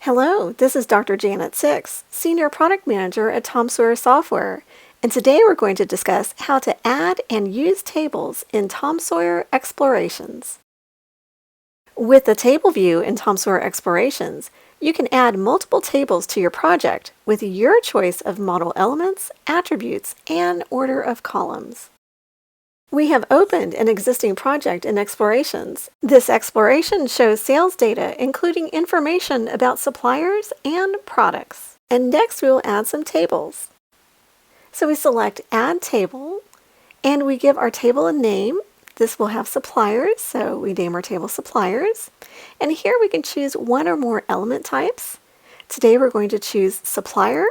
Hello, this is Dr. Janet Six, Senior Product Manager at Tom Sawyer Software, and today we're going to discuss how to add and use tables in Tom Sawyer Explorations. With the table view in Tom Sawyer Explorations, you can add multiple tables to your project with your choice of model elements, attributes, and order of columns. We have opened an existing project in Explorations. This exploration shows sales data, including information about suppliers and products. And next we will add some tables. So we select Add Table, and we give our table a name. This will have suppliers, so we name our table Suppliers. And here we can choose one or more element types. Today we're going to choose Supplier.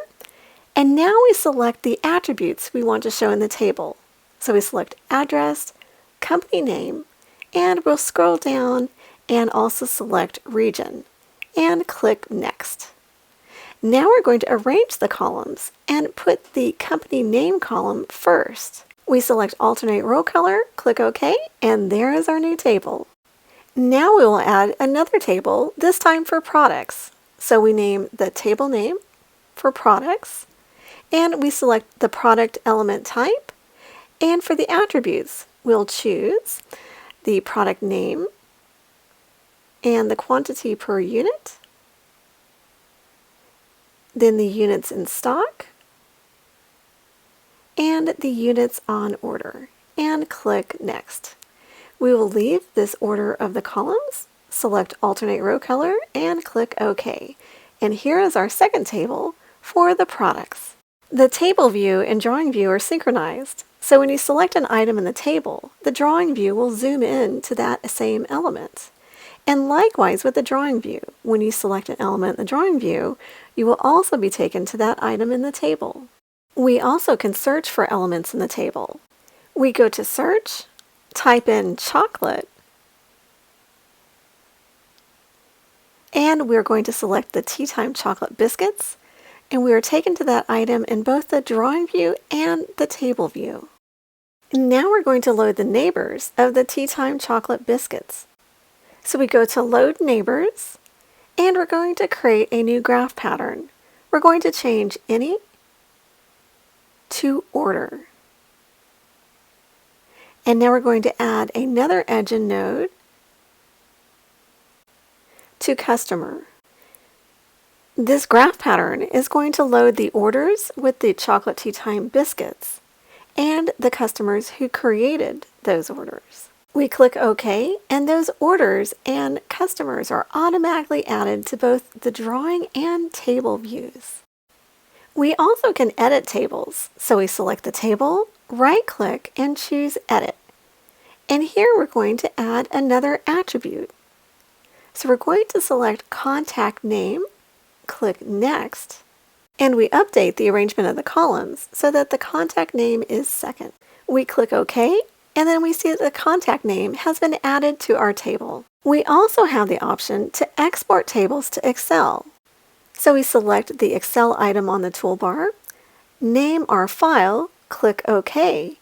And now we select the attributes we want to show in the table. So we select Address, Company Name, and we'll scroll down and also select Region, and click Next. Now we're going to arrange the columns and put the Company Name column first. We select Alternate Row Color, click OK, and there is our new table. Now we will add another table, this time for products. So we name the table name for products, and we select the product element type. And for the attributes, we'll choose the product name and the quantity per unit, then the units in stock, and the units on order, and click Next. We will leave this order of the columns, select Alternate Row Color, and click OK. And here is our second table for the products. The table view and drawing view are synchronized. So when you select an item in the table, the drawing view will zoom in to that same element. And likewise with the drawing view, when you select an element in the drawing view, you will also be taken to that item in the table. We also can search for elements in the table. We go to Search, type in chocolate, and we're going to select the Tea Time Chocolate Biscuits, and we are taken to that item in both the drawing view and the table view. Now we're going to load the neighbors of the Tea Time Chocolate Biscuits. So we go to Load Neighbors, and we're going to create a new graph pattern. We're going to change Any to Order. And now we're going to add another engine node to Customer. This graph pattern is going to load the orders with the chocolate tea time biscuits and the customers who created those orders. We click OK, and those orders and customers are automatically added to both the drawing and table views. We also can edit tables, so we select the table, right-click, and choose Edit. And here we're going to add another attribute. So we're going to select Contact Name, click Next, and we update the arrangement of the columns so that the contact name is second. We click OK, and then we see that the contact name has been added to our table. We also have the option to export tables to Excel. So we select the Excel item on the toolbar, name our file, click OK,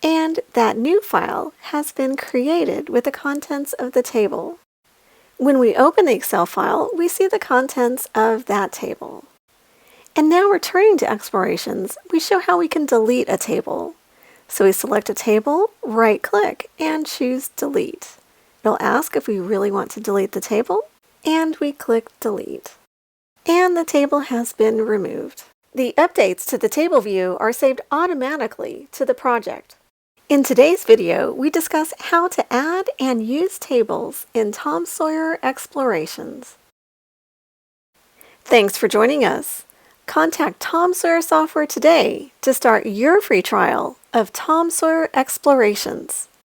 and that new file has been created with the contents of the table. When we open the Excel file, we see the contents of that table. And now returning to Explorations, we show how we can delete a table. So we select a table, right-click, and choose Delete. It'll ask if we really want to delete the table, and we click Delete. And the table has been removed. The updates to the table view are saved automatically to the project. In today's video, we discuss how to add and use tables in Tom Sawyer Explorations. Thanks for joining us. Contact Tom Sawyer Software today to start your free trial of Tom Sawyer Explorations.